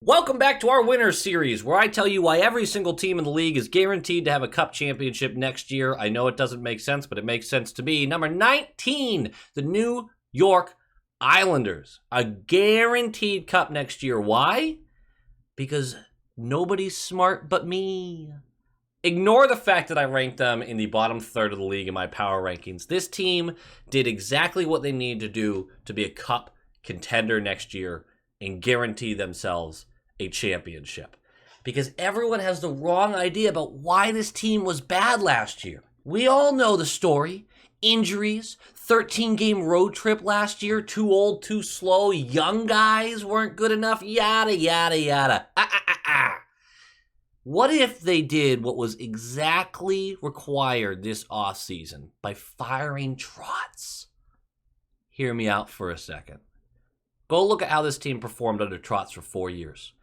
Welcome back to our Winners Series, where I tell you why every single team in the league is guaranteed to have a cup championship next year. I know it doesn't make sense, but it makes sense to me. Number 19, the New York Islanders. A guaranteed cup next year. Why? Because nobody's smart but me. Ignore the fact that I ranked them in the bottom third of the league in my power rankings. This team did exactly what they needed to do to be a cup contender next year and guarantee themselves a championship. Because everyone has the wrong idea about why this team was bad last year. We all know the story. Injuries, 13-game road trip last year, too old, too slow, young guys weren't good enough, yada, yada, yada. What if they did what was exactly required this offseason by firing Trotz? Hear me out for a second. Go look at how this team performed under Trotz for 4 years.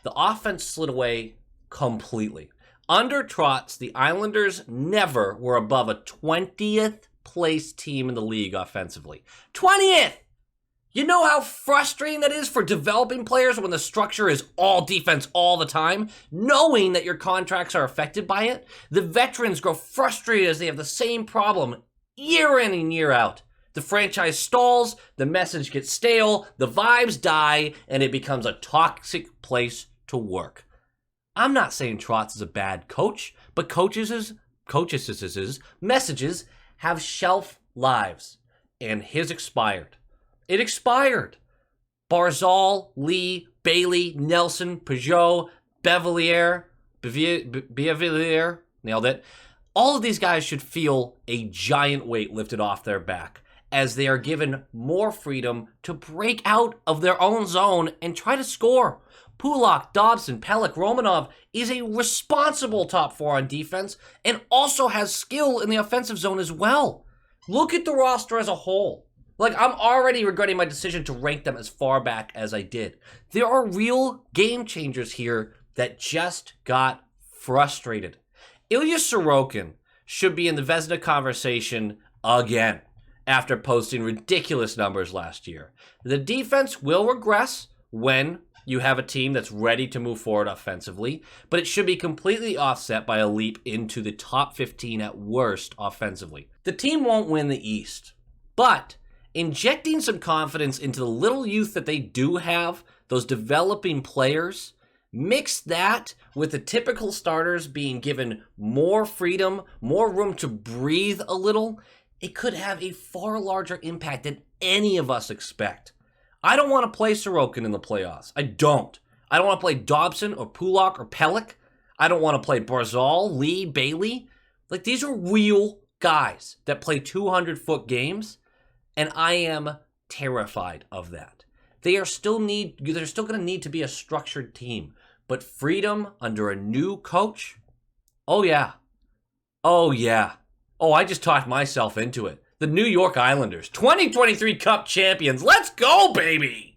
The offense slid away completely. Under Trotz, the Islanders never were above a 20th place team in the league offensively. 20th! You know how frustrating that is for developing players when the structure is all defense all the time, knowing that your contracts are affected by it? The veterans grow frustrated as they have the same problem year in and year out. The franchise stalls, the message gets stale, the vibes die, and it becomes a toxic place to work. I'm not saying Trotz is a bad coach, but coaches' messages have shelf lives, and his expired. It expired. Barzal, Lee, Bailey, Nelson, Peugeot, Bevillier, nailed it. All of these guys should feel a giant weight lifted off their back as they are given more freedom to break out of their own zone and try to score. Pulock, Dobson, Pelech, Romanov is a responsible top four on defense and also has skill in the offensive zone as well. Look at the roster as a whole. I'm already regretting my decision to rank them as far back as I did. There are real game changers here that just got frustrated. Ilya Sorokin should be in the Vezina conversation again after posting ridiculous numbers last year. The defense will regress when you have a team that's ready to move forward offensively, but it should be completely offset by a leap into the top 15 at worst offensively. The team won't win the East, but injecting some confidence into the little youth that they do have, those developing players, mix that with the typical starters being given more freedom, more room to breathe a little, it could have a far larger impact than any of us expect. I don't want to play Sorokin in the playoffs. I don't. I don't want to play Dobson or Pulock or Pelech. I don't want to play Barzal, Lee, Bailey. These are real guys that play 200-foot games, and I am terrified of that. They're still going to need to be a structured team, but freedom under a new coach? Oh yeah. Oh, I just talked myself into it. The New York Islanders, 2023 Cup champions. Let's go, baby!